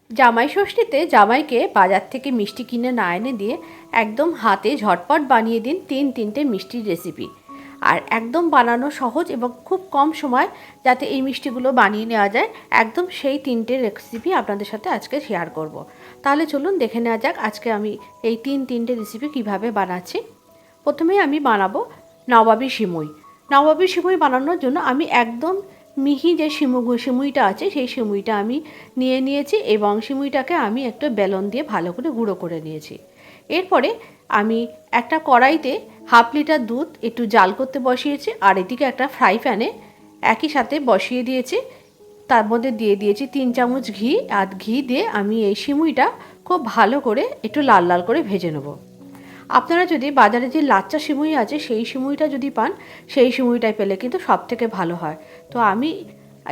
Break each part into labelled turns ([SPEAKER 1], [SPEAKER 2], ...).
[SPEAKER 1] জামাই ষষ্ঠীতে জামাইকে বাজার থেকে মিষ্টি কিনে না এনে দিয়ে একদম হাতে ঝটপট বানিয়ে দিন তিনটে মিষ্টির রেসিপি। আর একদম বানানো সহজ এবং খুব কম সময় যাতে এই মিষ্টিগুলো বানিয়ে নেওয়া যায়, একদম সেই তিনটে রেসিপি আপনাদের সাথে আজকে শেয়ার করব। তাহলে চলুন দেখে নেওয়া যাক আজকে আমি এই তিনটে রেসিপি কিভাবে বানাচ্ছি। প্রথমেই আমি বানাবো নবাবী সিমুই। নবাবী সিমুই বানানোর জন্য আমি একদম মিহি যে সিমুইটা আছে সেই সিমুইটা আমি নিয়েছি এবং সিমুইটাকে আমি একটা বেলন দিয়ে ভালো করে গুঁড়ো করে নিয়েছি। এরপরে আমি একটা কড়াইতে 1/2 লিটার দুধ একটু জাল করতে বসিয়েছি, আর এদিকে একটা ফ্রাই প্যানে একই সাথে বসিয়ে দিয়েছি। তার মধ্যে দিয়ে দিয়েছি 3 চামচ ঘি, আর ঘি দিয়ে আমি এই সিমুইটা খুব ভালো করে একটু লাল লাল করে ভেজে নেব। আপনারা যদি বাজারে যে লাচ্চা সিমুই আছে সেই সিমুইটা যদি পান, সেই সিমুইটাই পেলে কিন্তু সব থেকে ভালো হয়। তো আমি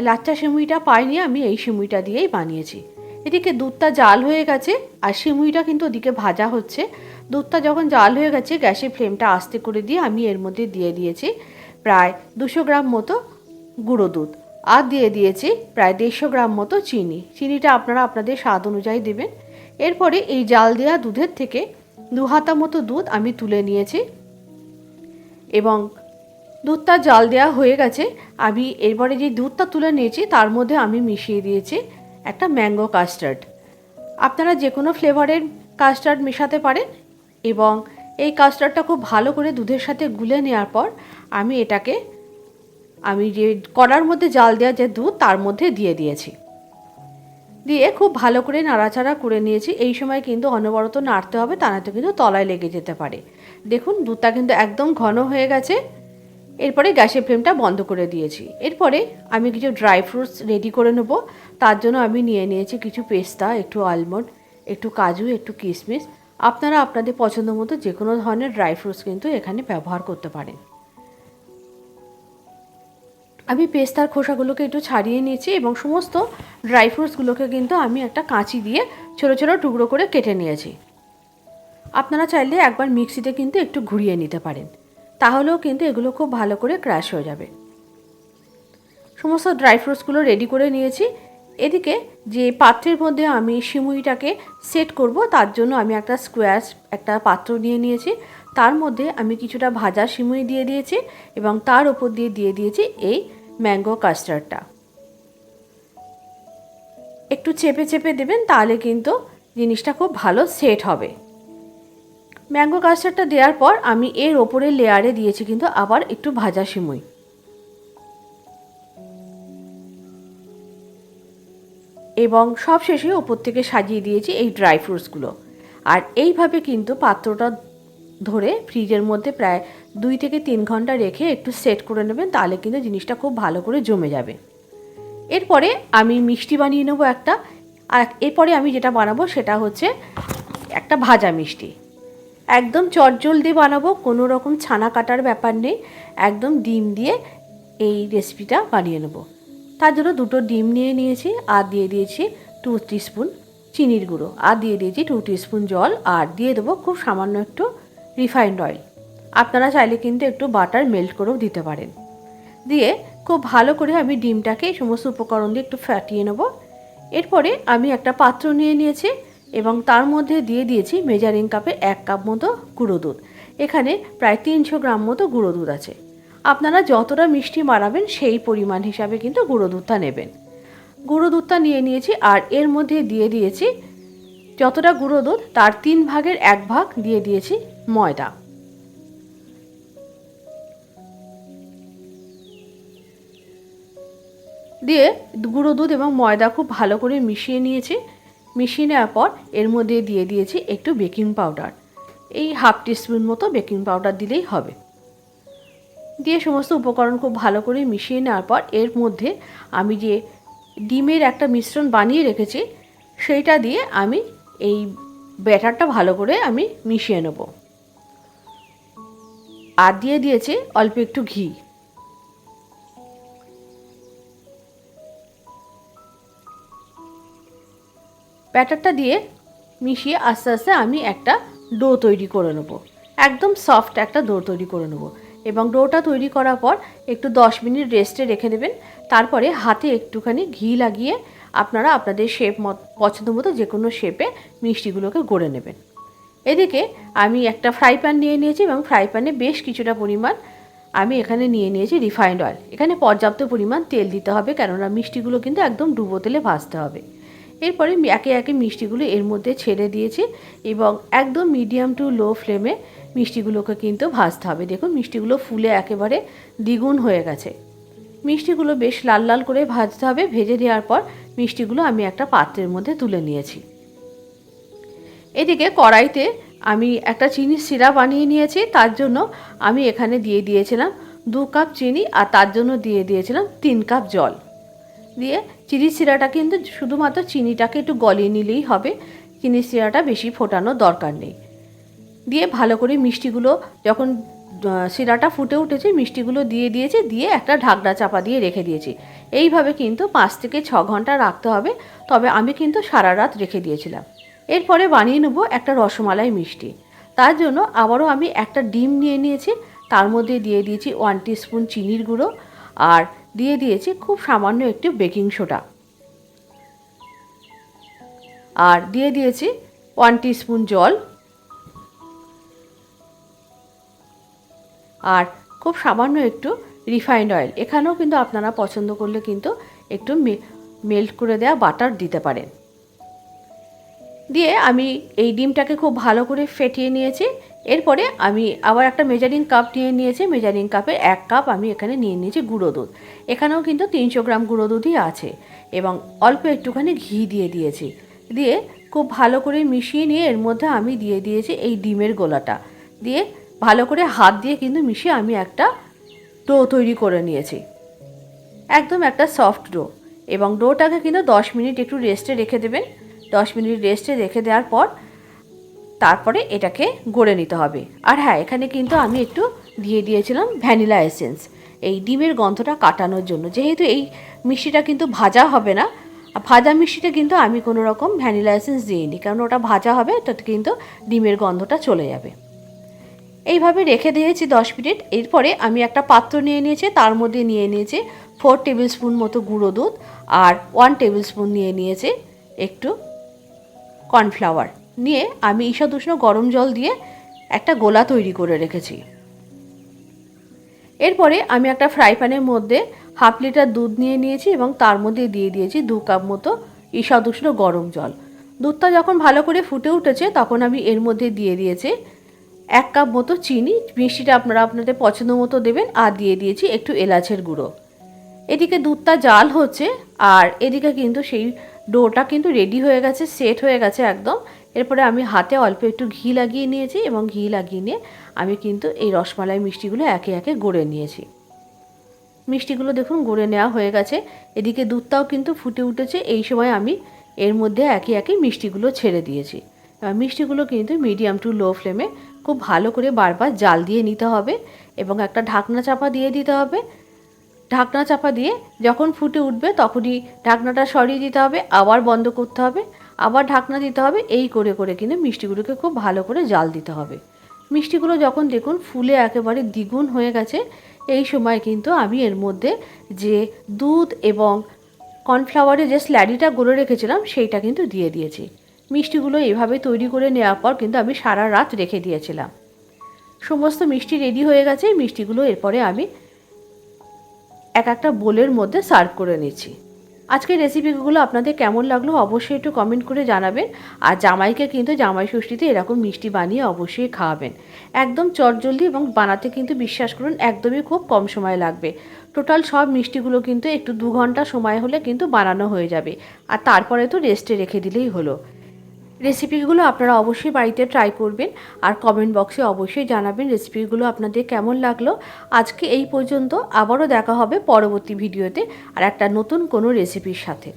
[SPEAKER 1] লাচ্চা সিমুইটা পাইনি, আমি এই সিমুইটা দিয়েই বানিয়েছি। এদিকে দুধটা জাল হয়ে গেছে আর সিমুইটা কিন্তু ওদিকে ভাজা হচ্ছে। দুধটা যখন জাল হয়ে গেছে গ্যাসের ফ্লেমটা আস্তে করে দিয়ে আমি এর মধ্যে দিয়ে দিয়েছি প্রায় 200 গ্রাম মতো গুঁড়ো দুধ, আর দিয়ে দিয়েছি প্রায় 150 গ্রাম মতো চিনিটা আপনারা আপনাদের স্বাদ অনুযায়ী দেবেন। এরপরে এই জাল দেওয়া দুধের থেকে 2 হাতা মতো দুধ আমি তুলে নিয়েছি এবং দুধটা জাল দেওয়া হয়ে গেছে। আমি এরপরে যে দুধটা তুলে নিয়েছি তার মধ্যে আমি মিশিয়ে দিয়েছি একটা ম্যাঙ্গো কাস্টার্ড। আপনারা যে কোনো ফ্লেভারের কাস্টার্ড মেশাতে পারেন এবং এই কাস্টার্ডটা খুব ভালো করে দুধের সাথে গুলে নেওয়ার পর আমি যে কড়ার মধ্যে জাল দেওয়া যে দুধ তার মধ্যে দিয়ে দিয়েছি। দিয়ে খুব ভালো করে নাড়াচাড়া করে নিয়েছি। এই সময় কিন্তু অনবরত নাড়তে হবে, তা নয়তো কিন্তু তলায় লেগে যেতে পারে। দেখুন দুধটা কিন্তু একদম ঘন হয়ে গেছে। এরপরে গ্যাসের ফ্লেমটা বন্ধ করে দিয়েছি। এরপরে আমি কিছু ড্রাই ফ্রুটস রেডি করে নেব। তার জন্য আমি নিয়ে নিয়েছি কিছু পেস্তা, একটু আলমন্ড, একটু কাজু, একটু কিশমিশ। আপনারা আপনাদের পছন্দ মতো যে কোনো ধরনের ড্রাই ফ্রুটস কিন্তু এখানে ব্যবহার করতে পারেন। আমি পেস্তার খোসাগুলোকে একটু ছাড়িয়ে নিয়েছি এবং সমস্ত ড্রাই ফ্রুটসগুলোকে কিন্তু আমি একটা কাঁচি দিয়ে ছোটো ছোটো টুকরো করে কেটে নিয়েছি। আপনারা চাইলে একবার মিক্সিতে কিন্তু একটু ঘুরিয়ে নিতে পারেন, তাহলেও কিন্তু এগুলো খুব ভালো করে ক্র্যাশ হয়ে যাবে। সমস্ত ড্রাই ফ্রুটসগুলো রেডি করে নিয়েছি। এদিকে যে পাত্রের মধ্যে আমি সিমুইটাকে সেট করব তার জন্য আমি একটা একটা পাত্র নিয়ে নিয়েছি। তার মধ্যে আমি কিছুটা ভাজা সিমুই দিয়ে দিয়েছি এবং তার উপর দিয়ে দিয়েছি এই ম্যাঙ্গো কাস্টার্ডটা। একটু চেপে চেপে দেবেন, তাহলে কিন্তু জিনিসটা খুব ভালো সেট হবে। ম্যাঙ্গো কাস্টার্ডটা দেওয়ার পর আমি এর ওপরে লেয়ারে দিয়েছি কিন্তু আবার একটু ভাজা সিমুই এবং সব শেষে ওপর থেকে সাজিয়ে দিয়েছি এই ড্রাই ফ্রুটসগুলো। আর এইভাবে কিন্তু পাত্রটা ধরে ফ্রিজের মধ্যে প্রায় 2 থেকে 3 ঘন্টা রেখে একটু সেট করে নেবেন, তাহলে কিন্তু জিনিসটা খুব ভালো করে জমে যাবে। এরপরে আমি মিষ্টি বানিয়ে নেবো একটা। আর এরপরে আমি যেটা বানাবো সেটা হচ্ছে একটা ভাজা মিষ্টি। একদম চটজলদি বানাবো, কোনো রকম ছানা কাটার ব্যাপার নেই, একদম ডিম দিয়ে এই রেসিপিটা বানিয়ে নেব। তার জন্য 2টো ডিম নিয়ে নিয়েছি, আর দিয়ে দিয়েছি 2 টিস্পুন চিনির গুঁড়ো, আর দিয়ে দিয়েছি 2 টিস্পুন জল, আর দিয়ে দেবো খুব সামান্য একটু রিফাইন্ড অয়েল। আপনারা চাইলে কিন্তু একটু বাটার মেল্ট করেও দিতে পারেন। দিয়ে খুব ভালো করে আমি ডিমটাকে সমস্ত উপকরণ দিয়ে একটু ফাটিয়ে নেব। এরপরে আমি একটা পাত্র নিয়ে নিয়েছি এবং তার মধ্যে দিয়ে দিয়েছি মেজারিং কাপে 1 কাপ মতো গুঁড়ো দুধ। এখানে প্রায় 300 গ্রাম মতো গুঁড়ো দুধ আছে। আপনারা যতটা মিষ্টি বানাবেন সেই পরিমাণ হিসাবে কিন্তু গুঁড়ো দুধটা নেবেন। গুঁড়ো দুধটা নিয়ে নিয়েছি, আর এর মধ্যে দিয়ে দিয়েছি যতটা গুঁড়ো দুধ তার 3 ভাগের 1 ভাগ দিয়ে দিয়েছি ময়দা। দিয়ে গুঁড়ো দুধ এবং ময়দা খুব ভালো করে মিশিয়ে নিয়েছি। মিশিয়ে নেওয়ার পর এর মধ্যে দিয়ে দিয়েছি একটু বেকিং পাউডার, এই 1/2 টিস্পুন মতো বেকিং পাউডার দিলেই হবে। দিয়ে সমস্ত উপকরণ খুব ভালো করে মিশিয়ে নেওয়ার পর এর মধ্যে আমি যে ডিমের একটা মিশ্রণ বানিয়ে রেখেছি সেইটা দিয়ে আমি এই ব্যাটারটা ভালো করে আমি মিশিয়ে নেব। আর দিয়ে দিয়েছি অল্প একটু ঘি। ব্যাটারটা দিয়ে মিশিয়ে আস্তে আস্তে আমি একটা ডো তৈরি করে নেব। একদম সফট একটা ডো তৈরি করে নেব এবং ডোটা তৈরি করার পর একটু 10 মিনিট রেস্টে রেখে দেবেন। তারপরে হাতে একটুখানি ঘি লাগিয়ে আপনারা আপনাদের শেপ পছন্দ মতো যে কোনো শেপে মিষ্টিগুলোকে গড়ে নেবেন। এদিকে আমি একটা ফ্রাই প্যান নিয়ে নিয়েছি এবং ফ্রাই প্যানে বেশ কিছুটা পরিমাণ আমি এখানে নিয়ে নিয়েছি রিফাইন্ড অয়েল। এখানে পর্যাপ্ত পরিমাণ তেল দিতে হবে, কেননা মিষ্টিগুলো কিন্তু একদম ডুবো তেলে ভাজতে হবে। এরপরে একে একে মিষ্টিগুলো এর মধ্যে ছেড়ে দিয়েছি এবং একদম মিডিয়াম টু লো ফ্লেমে মিষ্টিগুলোকে কিন্তু ভাজতে হবে। দেখুন মিষ্টিগুলো ফুলে একেবারে দ্বিগুণ হয়ে গেছে। মিষ্টিগুলো বেশ লাল লাল করে ভাজতে হবে। ভেজে দেওয়ার পর মিষ্টিগুলো আমি একটা পাত্রের মধ্যে তুলে নিয়েছি। এদিকে কড়াইতে আমি একটা চিনির সিরাপ বানিয়ে নিয়েছি। তার জন্য আমি এখানে দিয়ে দিয়েছিলাম 2 কাপ চিনি আর তার জন্য দিয়ে দিয়েছিলাম 3 কাপ জল। দিয়ে চিনির সিরাটা কিন্তু শুধুমাত্র চিনিটাকে একটু গলিয়ে নিলেই হবে, চিনির সিরাটা বেশি ফোটানোর দরকার নেই। দিয়ে ভালো করে মিষ্টিগুলো যখন সিরাটা ফুটে উঠেছে মিষ্টিগুলো দিয়ে দিয়েছি, দিয়ে একটা ঢাকনা চাপা দিয়ে রেখে দিয়েছি। এইভাবে কিন্তু 5 থেকে 6 ঘন্টা রাখতে হবে, তবে আমি কিন্তু সারা রাত রেখে দিয়েছিলাম। এরপরে বানিয়ে নেব একটা রসমালাই মিষ্টি। তার জন্য আবারও আমি একটা ডিম নিয়ে নিয়েছি, তার মধ্যে দিয়ে দিয়েছি 1 টিস্পুন চিনির গুঁড়ো আর দিয়ে দিয়েছি খুব সামান্য একটু বেকিং সোডা আর দিয়ে দিয়েছি 1 টিস্পুন জল আর খুব সামান্য একটু রিফাইন্ড অয়েল। এখানেও কিন্তু আপনারা পছন্দ করলে কিন্তু একটু মেল্ট করে দেওয়া বাটার দিতে পারেন। দিয়ে আমি এই ডিমটাকে খুব ভালো করে ফেটিয়ে নিয়েছি। এরপরে আমি আবার একটা মেজারিং কাপ নিয়ে নিয়েছি। মেজারিং কাপে 1 কাপ আমি এখানে নিয়ে নিয়েছি গুঁড়ো দুধ। এখানেও কিন্তু 300 গ্রাম গুঁড়ো দুধই আছে এবং অল্প একটুখানি ঘি দিয়ে দিয়েছি। দিয়ে খুব ভালো করে মিশিয়ে নিয়ে এর মধ্যে আমি দিয়ে দিয়েছি এই ডিমের গোলাটা। দিয়ে ভালো করে হাত দিয়ে কিন্তু মিশিয়ে আমি একটা ডো তৈরি করে নিয়েছি, একদম একটা সফট ডো। এবং ডোটাকে কিন্তু 10 মিনিট একটু রেস্টে রেখে দেবেন। 10 মিনিট রেস্টে রেখে দেওয়ার পর তারপরে এটাকে গড়ে নিতে হবে। আর হ্যাঁ, এখানে কিন্তু আমি একটু দিয়ে দিয়েছিলাম ভ্যানিলা এসেন্স এই ডিমের গন্ধটা কাটানোর জন্য। যেহেতু এই মিষ্টিটা কিন্তু ভাজা হবে না, ভাজা মিষ্টিটা কিন্তু আমি কোনো রকম ভ্যানিলা এসেন্স দিইনি, কারণ ওটা ভাজা হবে, তাতে কিন্তু ডিমের গন্ধটা চলে যাবে। এইভাবে রেখে দিয়েছি 10 মিনিট। এরপরে আমি একটা পাত্র নিয়ে নিয়েছি, তার মধ্যে নিয়ে নিয়েছি 4 টেবিল স্পুন মতো গুঁড়ো দুধ আর 1 টেবিল স্পুন নিয়ে নিয়েছি একটু কর্নফ্লাওয়ার। নিয়ে আমি ঈষৎ উষ্ণ গরম জল দিয়ে একটা গোলা তৈরি করে রেখেছি। এরপরে আমি একটা ফ্রাই প্যানের মধ্যে 1/2 লিটার দুধ নিয়ে নিয়েছি এবং তার মধ্যে দিয়ে দিয়েছি 2 কাপ মতো ঈষৎ উষ্ণ গরম জল। দুধটা যখন ভালো করে ফুটে উঠেছে তখন আমি এর মধ্যে দিয়ে দিয়েছি 1 কাপ মতো চিনি। মিষ্টিটা আপনারা আপনাদের পছন্দ মতো দেবেন। আর দিয়ে দিয়েছি একটু এলাচের গুঁড়ো। এদিকে দুধটা জাল হচ্ছে আর এদিকে কিন্তু সেই ডোটা কিন্তু রেডি হয়ে গেছে, সেট হয়ে গেছে একদম। এরপরে আমি হাতে অল্প একটু ঘি লাগিয়ে নিয়েছি এবং ঘি লাগিয়ে নিয়ে আমি কিন্তু এই রসমালাই মিষ্টিগুলো একে একে গড়ে নিয়েছি। মিষ্টিগুলো দেখুন গড়ে নেওয়া হয়ে গেছে। এদিকে দুধটাও কিন্তু ফুটে উঠেছে। এই সময় আমি এর মধ্যে একে একে মিষ্টিগুলো ছেড়ে দিয়েছি। মিষ্টিগুলো কিন্তু মিডিয়াম টু লো ফ্লেমে খুব ভালো করে বারবার জাল দিয়ে নিতে হবে এবং একটা ঢাকনা চাপা দিয়ে দিতে হবে। ঢাকনা চাপা দিয়ে যখন ফুটে উঠবে তখনই ঢাকনাটা সরিয়ে দিতে হবে, আবার বন্ধ করতে হবে, আবার ঢাকনা দিতে হবে। এই করে করে কিন্তু মিষ্টিগুলোকে খুব ভালো করে জাল দিতে হবে। মিষ্টিগুলো যখন দেখুন ফুলে একেবারে দ্বিগুণ হয়ে গেছে, এই সময় কিন্তু আমি এর মধ্যে যে দুধ এবং কর্নফ্লাওয়ারের যে স্ল্যারিটা গড়ে রেখেছিলাম সেইটা কিন্তু দিয়ে দিয়েছি। মিষ্টিগুলো এভাবে তৈরি করে নেওয়ার পর কিন্তু আমি সারা রাত রেখে দিয়েছিলাম। সমস্ত মিষ্টি রেডি হয়ে গেছে। মিষ্টিগুলো এরপরে আমি একটা বোলের মধ্যে সার্ভ করে নিচ্ছি। আজকের রেসিপিগুলো আপনাদের কেমন লাগলো অবশ্যই একটু কমেন্ট করে জানাবেন। আর জামাইকে কিন্তু জামাই ষষ্ঠীতে এরকম মিষ্টি বানিয়ে অবশ্যই খাওয়াবেন। একদম চটজলদি এবং বানাতে কিন্তু বিশ্বাস করুন একদমই খুব কম সময় লাগবে। টোটাল সব মিষ্টিগুলো কিন্তু একটু 2 ঘন্টা সময় হলে কিন্তু বানানো হয়ে যাবে। আর তারপরে তো রেস্টে রেখে দিলেই হলো। রেসিপিগুলো আপনারা অবশ্যই বাড়িতে ট্রাই করবেন আর কমেন্ট বক্সে অবশ্যই জানাবেন রেসিপিগুলো আপনাদের কেমন লাগলো। আজকে এই পর্যন্ত, আবারও দেখা হবে পরবর্তী ভিডিওতে আর একটা নতুন কোনো রেসিপির সাথে।